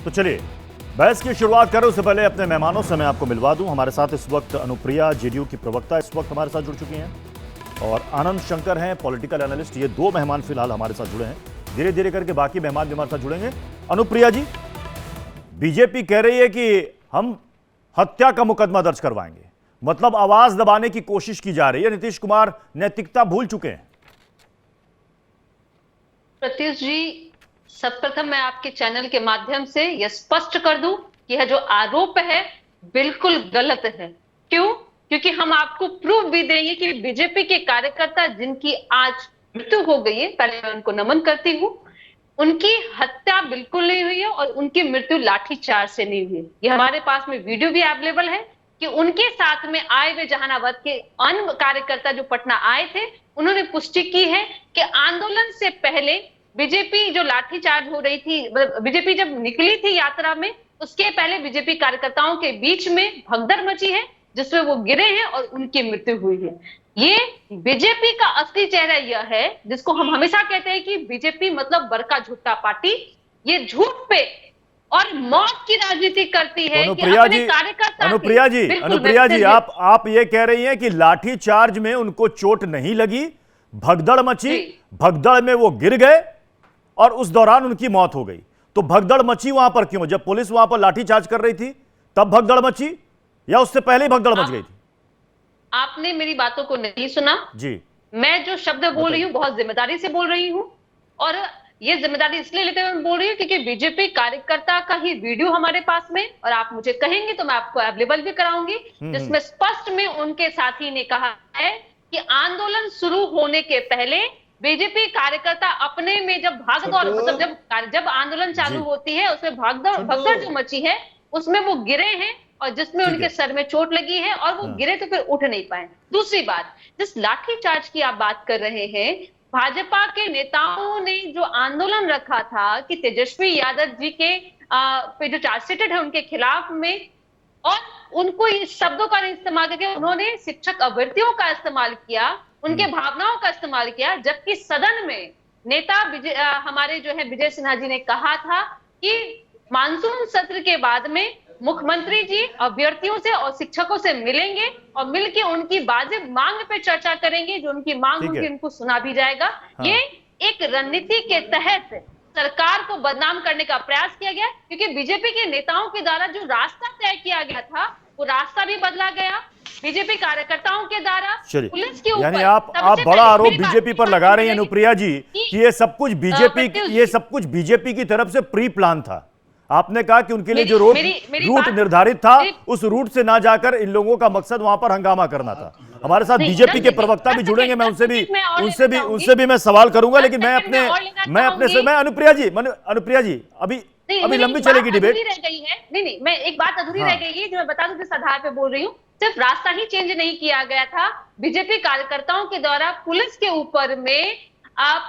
तो चलिए बहस की शुरुआत करें उससे पहले अपने मेहमानों से मैं आपको मिलवा दूं। हमारे साथ इस वक्त अनुप्रिया जेडीयू की प्रवक्ता इस वक्त हमारे साथ जुड़ चुकी हैं और आनंद शंकर हैं पॉलिटिकल एनालिस्ट। ये दो मेहमान फिलहाल हमारे साथ जुड़े हैं, धीरे धीरे करके बाकी मेहमान भी हमारे साथ जुड़ेंगे। अनुप्रिया जी, बीजेपी कह रही है कि हम हत्या का मुकदमा दर्ज करवाएंगे, मतलब आवाज दबाने की कोशिश की जा रही है। नीतीश कुमार नैतिकता भूल चुके हैं। प्रत्युष जी, सर्वप्रथम मैं आपके चैनल के माध्यम से यह स्पष्ट कर दूं कि यह जो आरोप है बिल्कुल गलत है। क्यों? क्योंकि हम आपको प्रूफ भी देंगे कि बीजेपी के कार्यकर्ता जिनकी आज मृत्यु हो गई है, पहले मैं उनको नमन करती हूँ, उनकी हत्या बिल्कुल नहीं हुई है और उनकी मृत्यु लाठीचार्ज से नहीं हुई है। ये हमारे पास में वीडियो भी अवेलेबल है कि उनके साथ में आए हुए जहानाबाद के अन्य कार्यकर्ता जो पटना आए थे, उन्होंने पुष्टि की है कि आंदोलन से पहले बीजेपी जो लाठीचार्ज हो रही थी, बीजेपी जब निकली थी यात्रा में, उसके पहले बीजेपी कार्यकर्ताओं के बीच में भगदड़ मची है जिसमें वो गिरे हैं और उनकी मृत्यु हुई है। ये बीजेपी का असली चेहरा यह है जिसको हम हमेशा कहते हैं कि बीजेपी मतलब बड़का झूठा पार्टी। ये झूठ पे और मौत की राजनीति करती है। अनुप्रिया जी, आप ये कह रही हैं कि लाठी चार्ज में उनको चोट नहीं लगी, भगदड़ मची, भगदड़ में वो गिर गए और उस दौरान उनकी मौत हो गई। तो भगदड़ मची वहां पर क्यों? जब पुलिस वहां पर लाठीचार्ज कर रही थी तब भगदड़ मची या उससे पहले ही भगदड़ मच गई थी? आपने मेरी बातों को नहीं सुना जी। मैं जो शब्द बोल रही हूँ बहुत जिम्मेदारी से बोल रही हूँ और ये जिम्मेदारी इसलिए लेते हुए बोल रही हूँ क्योंकि बीजेपी कार्यकर्ता का ही वीडियो हमारे पास में, और आप मुझे कहेंगे तो मैं आपको अवेलेबल भी कराऊंगी, जिसमें स्पष्ट में उनके साथी ने कहा है कि आंदोलन शुरू होने के पहले बीजेपी कार्यकर्ता अपने में जब भागदौड़, मतलब जब आंदोलन चालू होती है उसमें भगदड़ जो मची है उसमें वो गिरे हैं और जिसमें उनके सर में चोट लगी है और वो गिरे तो फिर उठ नहीं पाए। दूसरी बात, जिस लाठीचार्ज की आप बात कर रहे हैं, भाजपा के नेताओं ने जो आंदोलन रखा था कि तेजस्वी यादव जी के पे जो चार्जशीटेड है उनके खिलाफ में, और उनको इस शब्दों का इस्तेमाल करके उन्होंने शिक्षक अभ्यर्थियों का इस्तेमाल किया, उनके भावनाओं का इस्तेमाल किया, जबकि सदन में नेता हमारे जो है विजय सिन्हा जी ने कहा था कि मानसून सत्र के बाद में मुख्यमंत्री जी अभ्यर्थियों से और शिक्षकों से मिलेंगे और मिलकर उनकी वाजिब मांग पे चर्चा करेंगे, जो उनकी मांग होगी उनको सुना भी जाएगा। हाँ। ये एक रणनीति के तहत सरकार को बदनाम करने का प्रयास किया गया, क्योंकि बीजेपी के नेताओं के द्वारा जो रास्ता तय किया गया था वो रास्ता भी बदला गया बीजेपी कार्यकर्ताओं के द्वारा पुलिस के ऊपर। यानी आप बड़ा आरोप बीजेपी पर लगा रही हैं अनुप्रिया जी कि ये सब कुछ बीजेपी की तरफ से प्री प्लान था। आपने कहा कि उनके लिए जो रूट निर्धारित था उस रूट से ना जाकर इन लोगों का मकसद वहां पर हंगामा करना था। हमारे साथ बीजेपी के प्रवक्ता भी जुड़ेंगे, मैं उनसे भी मैं सवाल करूंगा, लेकिन मैं अनुप्रिया जी अभी लंबी चलेगी डिबेट। नहीं, मैं एक बात अधूरी रह गई है जो मैं बता दूं, जिस आधार पे बोल रही हूँ। सिर्फ रास्ता ही चेंज नहीं किया गया था, बीजेपी कार्यकर्ताओं के द्वारा पुलिस के ऊपर में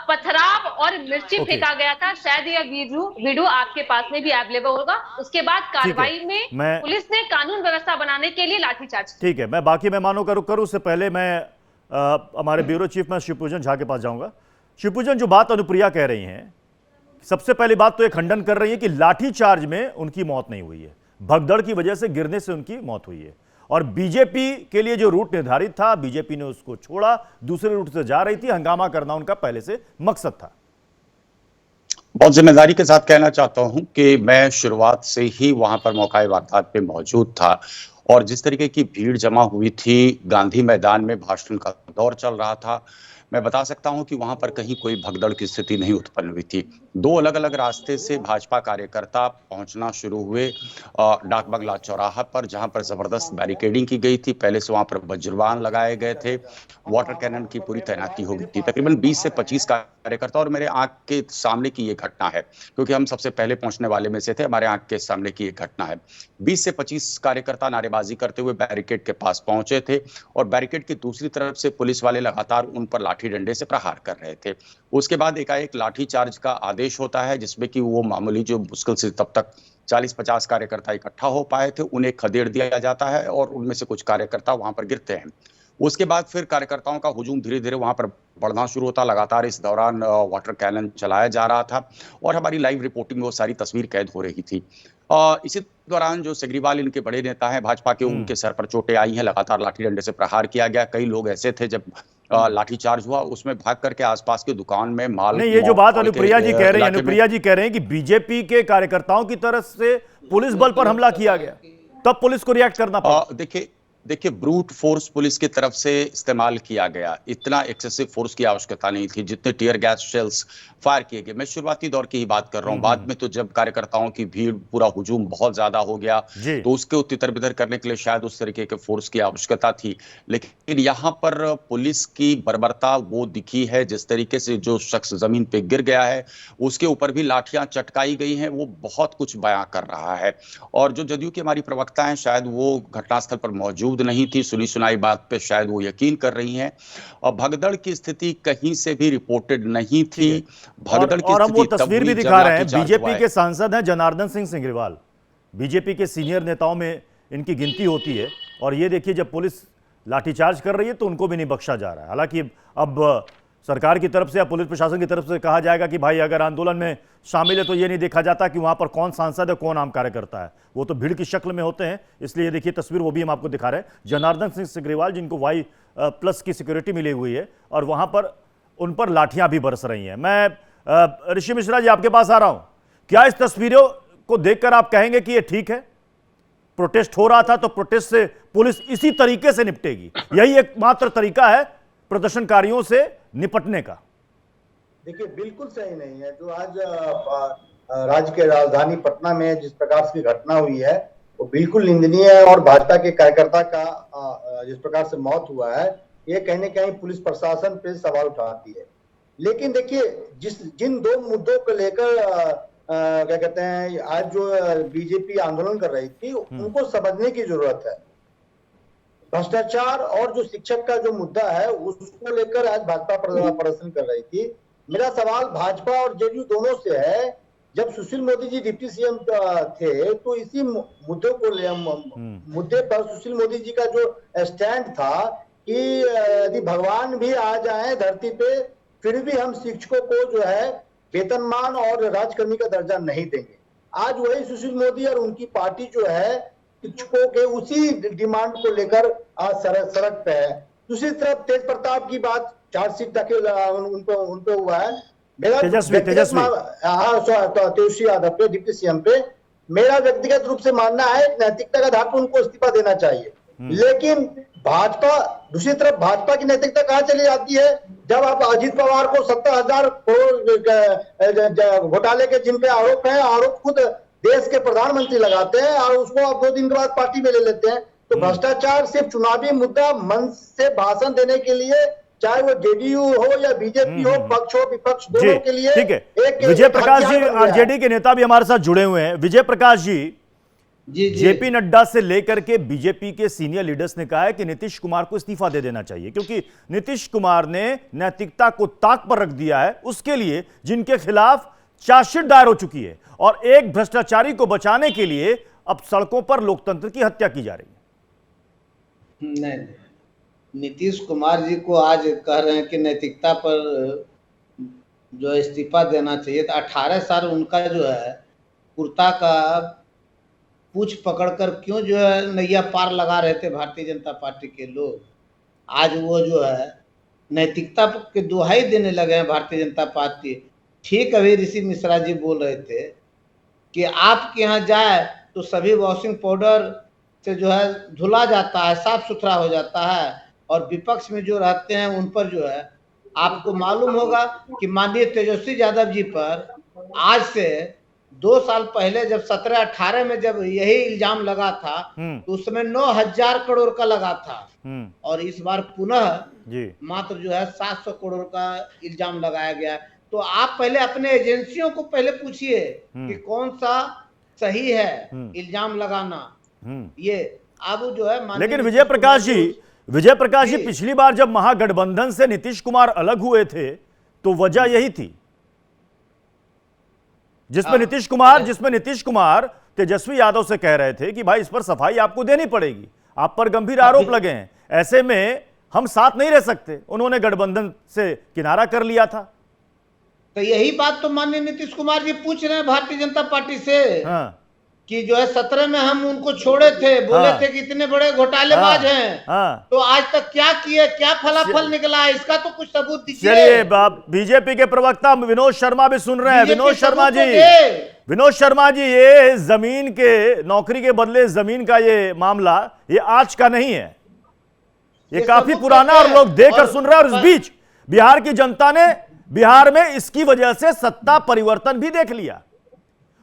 पथराव और मिर्ची फेंका गया था। शायद यह वीडियो आपके पास में भी अवेलेबल होगा। उसके बाद कार्रवाई में पुलिस ने कानून व्यवस्था बनाने के लिए लाठीचार्ज। ठीक है, मैं बाकी मेहमानों का रुख करूं उससे पहले मैं हमारे ब्यूरो चीफ में शिवपूजन झा के पास जाऊंगा। शिवपूजन, जो बात अनुप्रिया कह रही हैं, सबसे पहली बात तो ये खंडन कर रही है कि लाठीचार्ज में उनकी मौत नहीं हुई है, भगदड़ की वजह से गिरने से उनकी मौत हुई है, और बीजेपी के लिए जो रूट निर्धारित था बीजेपी ने उसको छोड़ा, दूसरे रूट से जा रही थी, हंगामा करना उनका पहले से मकसद था। बहुत जिम्मेदारी के साथ कहना चाहता हूं कि मैं शुरुआत से ही वहां पर मौका वारदात पे मौजूद था और जिस तरीके की भीड़ जमा हुई थी, गांधी मैदान में भाषण का दौर चल रहा था, मैं बता सकता हूं कि वहां पर कहीं कोई भगदड़ की स्थिति नहीं उत्पन्न हुई थी। दो अलग अलग रास्ते से भाजपा कार्यकर्ता पहुंचना शुरू हुए डाक बंगला चौराहा पर, जहां पर जबरदस्त बैरिकेडिंग की गई थी। पहले से वहां पर वज्रबाण लगाए गए थे, वाटर कैनन की पूरी तैनाती हो गई थी। तकरीबन 20 से 25 कार्यकर्ता, और मेरे आंख के सामने की ये घटना है क्योंकि हम सबसे पहले पहुंचने वाले में से थे, हमारे आंख के सामने की ये घटना है। 20 से 25 कार्यकर्ता नारेबाजी करते हुए बैरिकेड के पास पहुंचे थे और बैरिकेड की दूसरी तरफ से पुलिस वाले लगातार उन पर लाठी डंडे से प्रहार कर रहे थे। उसके बाद एकाएक लाठी चार्ज का आदेश होता है, जिसमें कि वो मामूली जो मुश्किल से तब तक 40-50 कार्यकर्ता इकट्ठा हो पाए थे, उन्हें खदेड़ दिया जाता है और उनमें से कुछ कार्यकर्ता वहां पर गिरते हैं। उसके बाद फिर कार्यकर्ताओं का हुजूम धीरे धीरे वहां पर बढ़ना शुरू होता। लगातार इस दौरान वाटर कैनन चलाया जा रहा था और हमारी लाइव रिपोर्टिंग में वो सारी तस्वीर कैद हो रही थी। इसी दौरान जो सिग्रीवाल इनके बड़े नेता हैं भाजपा के, उनके सर पर चोटें आई हैं, लगातार लाठी डंडे से प्रहार किया गया। कई लोग ऐसे थे जब लाठीचार्ज हुआ उसमें भाग करके आसपास की दुकान में माल। नहीं, ये जो बात अनुप्रिया जी कह रही है, अनुप्रिया जी कह रहे हैं कि बीजेपी के कार्यकर्ताओं की तरफ से पुलिस बल पर हमला किया गया, तब पुलिस को रिएक्ट करना पड़ा। देखिए ब्रूट फोर्स पुलिस की तरफ से इस्तेमाल किया गया, इतना एक्सेसिव फोर्स की आवश्यकता नहीं थी जितने टीयर गैस शेल्स फायर किए गए। मैं शुरुआती दौर की ही बात कर रहा हूं, बाद में तो जब कार्यकर्ताओं की भीड़, पूरा हुजूम बहुत ज्यादा हो गया तो उसके तितर बितर करने के लिए शायद उस तरीके के फोर्स की आवश्यकता थी। लेकिन यहाँ पर पुलिस की बर्बरता वो दिखी है, जिस तरीके से जो शख्स जमीन पे गिर गया है उसके ऊपर भी लाठियां चटकाई गई हैं, वो बहुत कुछ बयां कर रहा है। और जो जदयू की हमारी प्रवक्ता हैं शायद वो घटनास्थल पर मौजूद नहीं थी, सुनी सुनाई बात पे शायद वो यकीन कर रही हैं। और भगदड़ की स्थिति कहीं से भी रिपोर्टेड नहीं थी। भगदड़ की और हम वो स्थिति तस्वीर भी दिखा रहे हैं, बीजेपी के सांसद हैं जनार्दन सिंह सिग्रीवाल, बीजेपी के सीनियर नेताओं में इनकी गिनती होती है। और ये देखिए जब पुलिस लाठीचार्ज कर रही है तो उनको भी नहीं बख्शा जा रहा है। हालांकि अब सरकार की तरफ से या पुलिस प्रशासन की तरफ से कहा जाएगा कि भाई अगर आंदोलन में शामिल है तो ये नहीं देखा जाता कि वहां पर कौन सांसद है कौन आम कार्यकर्ता है, वो तो भीड़ की शक्ल में होते हैं। इसलिए ये देखिए तस्वीर वो भी हम आपको दिखा रहे हैं, जनार्दन सिंह सिग्रीवाल जिनको Y+ की सिक्योरिटी मिली हुई है और वहां पर उन पर लाठियां भी बरस रही हैं। मैं ऋषि मिश्रा जी आपके पास आ रहा हूं, क्या इस तस्वीरों को देखकर आप कहेंगे कि ये ठीक है? प्रोटेस्ट हो रहा था तो प्रोटेस्ट से पुलिस इसी तरीके से निपटेगी, यही एकमात्र तरीका है प्रदर्शनकारियों से निपटने का? देखिए बिल्कुल सही नहीं है। जो आज राज्य के राजधानी पटना में जिस प्रकार से घटना हुई है वो बिल्कुल निंदनीय है। और भाजपा के कार्यकर्ता का जिस प्रकार से मौत हुआ है ये कहीं न कहीं पुलिस प्रशासन पे सवाल उठाती है। लेकिन देखिए जिन दो मुद्दों को लेकर क्या कहते हैं आज जो बीजेपी आंदोलन कर रही थी उनको समझने की जरूरत है। भ्रष्टाचार और जो शिक्षक का जो मुद्दा है उसको लेकर आज भाजपा प्रदर्शन कर रही थी। मेरा सवाल भाजपा और जेडीयू दोनों से है, जब सुशील मोदी जी डिप्टी सीएम थे तो इसी मुद्दे पर सुशील मोदी जी का जो स्टैंड था कि यदि भगवान भी आ जाए धरती पे फिर भी हम शिक्षकों को जो है वेतनमान और राजकर्मी का दर्जा नहीं देंगे। आज वही सुशील मोदी और उनकी पार्टी जो है शिक्षकों के उसी डिमांड को लेकर आज सड़क पे है। दूसरी तरफ तेज प्रताप की बात, चार्जशीट दाखिल उन पे हुआ है। मेरा तेजस्वी यादव पे डिप्टी सीएम पे मेरा व्यक्तिगत रूप से मानना है नैतिकता का आधार पर उनको इस्तीफा देना चाहिए। लेकिन भाजपा, दूसरी तरफ भाजपा की नैतिकता कहाँ चली जाती है जब आप अजीत पवार को 70,000 करोड़ घोटाले के जिन पे आरोप है, आरोप खुद देश के प्रधानमंत्री लगाते हैं और उसको आप 2 दिन के बाद पार्टी में ले लेते हैं। तो भ्रष्टाचार सिर्फ चुनावी मुद्दा मंच से भाषण देने के लिए, चाहे वो जेडीयू हो या बीजेपी हो, पक्ष हो विपक्ष दोनों के लिए। ठीक है, विजय प्रकाश जी आरजेडी के नेता भी हमारे साथ जुड़े हुए हैं। विजय प्रकाश जी, जेपी नड्डा से लेकर के बीजेपी के सीनियर लीडर्स ने कहा है कि नीतीश कुमार को इस्तीफा दे देना चाहिए क्योंकि नीतीश कुमार ने नैतिकता को ताक पर रख दिया है उसके लिए जिनके खिलाफ चार्जशीट दायर हो चुकी है और एक भ्रष्टाचारी को बचाने के लिए अब सड़कों पर लोकतंत्र की हत्या की जा रही है। नहीं, नीतीश कुमार जी को आज कह रहे हैं कि नैतिकता पर जो इस्तीफा देना चाहिए। तो 18 साल उनका जो है कुर्ता का पूछ पकड़कर क्यों जो है नैया पार लगा रहे थे भारतीय जनता पार्टी के लोग, आज वो जो है नैतिकता के दुहाई देने लगे हैं भारतीय जनता पार्टी। ठीक अभी ऋषि मिश्रा जी बोल रहे थे कि आपके यहाँ जाए तो सभी वॉशिंग पाउडर से जो है धुला जाता है, साफ सुथरा हो जाता है और विपक्ष में जो रहते हैं उन पर जो है आपको मालूम होगा कि माननीय तेजस्वी यादव जी पर आज से 2 साल पहले जब 17-18 में जब यही इल्जाम लगा था तो उस समय 9,000 करोड़ का लगा था और इस बार पुनः मात्र जो है 700 करोड़ का इल्जाम लगाया गया। तो आप पहले अपने एजेंसियों को पहले पूछिए कि कौन सा सही है इल्जाम लगाना। ये अब जो है लेकिन विजय प्रकाश जी पिछली बार जब महागठबंधन से नीतीश कुमार अलग हुए थे तो वजह यही थी जिसमें नीतीश कुमार तेजस्वी यादव से कह रहे थे कि भाई इस पर सफाई आपको देनी पड़ेगी, आप पर गंभीर आरोप लगे हैं। ऐसे में हम साथ नहीं रह सकते, उन्होंने गठबंधन से किनारा कर लिया था। तो यही बात तो माननीय नीतीश कुमार जी पूछ रहे हैं भारतीय जनता पार्टी से। हाँ, कि जो है 17 में हम उनको छोड़े थे, बोले हाँ, थे कि इतने बड़े घोटालेबाज हाँ, हैं, हाँ। तो आज तक क्या किए, क्या फलाफल निकला है, इसका तो कुछ सबूत दीजिए। चलिए, बीजेपी के प्रवक्ता विनोद शर्मा भी सुन रहे हैं। विनोद शर्मा जी, ये जमीन के नौकरी के बदले जमीन का ये मामला ये आज का नहीं है, ये काफी पुराना, और लोग देखकर सुन रहे हैं। और इस बीच बिहार की जनता ने बिहार में इसकी वजह से सत्ता परिवर्तन भी देख लिया।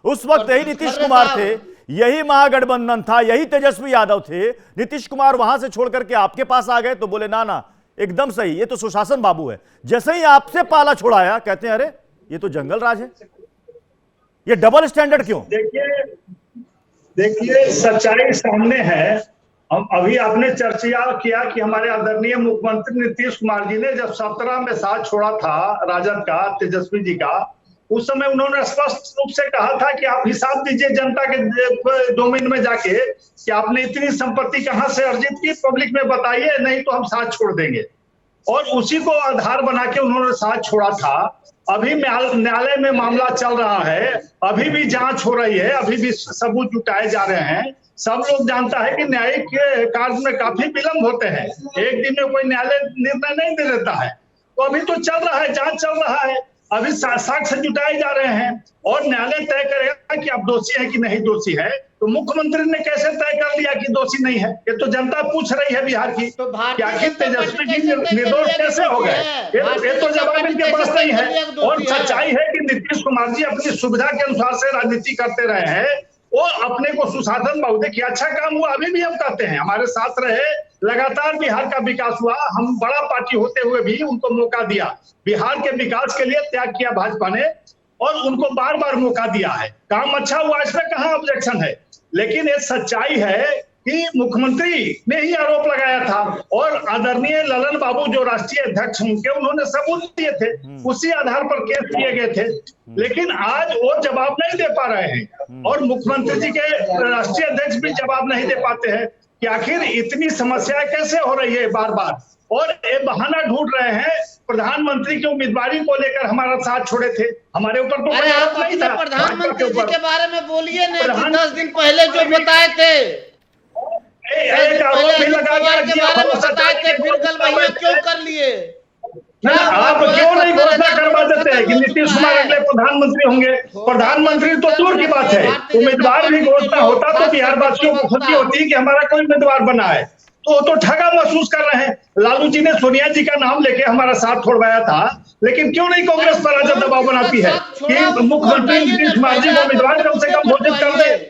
उस वक्त यही नीतीश कुमार थे, यही महागठबंधन था, यही तेजस्वी यादव थे। नीतीश कुमार वहां से छोड़ करके आपके पास आ गए तो बोले ना ना एकदम सही, ये तो सुशासन बाबू है। जैसे ही आपसे पाला छुड़ाया कहते हैं अरे ये तो जंगल राज है। ये डबल स्टैंडर्ड क्यों? देखिए सच्चाई सामने है। हम अभी आपने चर्चा किया कि हमारे आदरणीय मुख्यमंत्री नीतीश कुमार जी ने जब 17 में साथ छोड़ा था राजद का, तेजस्वी जी का, उस समय उन्होंने स्पष्ट रूप से कहा था कि आप हिसाब दीजिए जनता के डोमेन में जाके कि आपने इतनी संपत्ति कहां से अर्जित की, पब्लिक में बताइए, नहीं तो हम साथ छोड़ देंगे। और उसी को आधार बना के उन्होंने साथ छोड़ा था। अभी न्यायालय में मामला चल रहा है, अभी भी जांच हो रही है, अभी भी सबूत जुटाए जा रहे हैं। सब लोग जानता है कि न्यायिक कार्य में काफी विलंब होते हैं, एक दिन में कोई न्यायालय निर्णय नहीं दे देता है। तो अभी तो चल रहा है, जांच चल रहा है, अभी साक्ष्य जुटाए जा रहे हैं और न्यायालय तय करेगा कि आप दोषी है कि नहीं दोषी है। तो मुख्यमंत्री ने कैसे तय कर लिया कि दोषी नहीं है? ये तो जनता पूछ रही है बिहार की, तो कि आखिर तेजस्वी जी निर्दोष कैसे हो गए? ये तो जवाब इनके पास नहीं है। और सच्चाई है कि नीतीश कुमार जी अपनी सुविधा के अनुसार से राजनीति करते रहे हैं। वो अपने को सुशासन बाबू, देखिए अच्छा काम हुआ, अभी भी हम कहते हैं हमारे साथ रहे, लगातार बिहार का विकास हुआ। हम बड़ा पार्टी होते हुए भी उनको मौका दिया, बिहार के विकास के लिए त्याग किया भाजपा ने और उनको बार बार मौका दिया है। काम अच्छा हुआ, इसमें कहाँ ऑब्जेक्शन है। लेकिन ये सच्चाई है कि मुख्यमंत्री ने ही आरोप लगाया था और आदरणीय ललन बाबू जो राष्ट्रीय अध्यक्ष उनके, उन्होंने सबूत दिए थे, उसी आधार पर केस किए गए थे। लेकिन आज वो जवाब नहीं दे पा रहे हैं और मुख्यमंत्री जी के राष्ट्रीय अध्यक्ष भी जवाब नहीं दे पाते हैं कि आखिर इतनी समस्या कैसे हो रही है बार बार। और ये बहाना ढूंढ रहे हैं, प्रधानमंत्री की उम्मीदवारी को लेकर हमारा साथ छोड़े थे, हमारे ऊपर तो अरे आप नहीं था। प्रधानमंत्री जी के बारे में बोलिए ना, 10 दिन पहले जो बताए थे, एक आरोप भी लगा थे, फिर गलबहिया क्यों कर लिए? आप क्यों नहीं घोषणा करवा देते हैं कि नीतीश कुमार अगले प्रधानमंत्री होंगे? प्रधानमंत्री तो दूर की बात है, उम्मीदवार भी घोषणा होता तो बिहार वासियों को खुशी होती कि हमारा कोई उम्मीदवार बना है। तो ठगा महसूस कर रहे हैं। लालू जी ने सोनिया जी का नाम लेके हमारा साथ छोड़वाया था, लेकिन क्यों नहीं कांग्रेस पर राजद दबाव बनाती है कि मुख्यमंत्री नीतीश कुमार जी को उम्मीदवार कम से कम घोषित कर दे?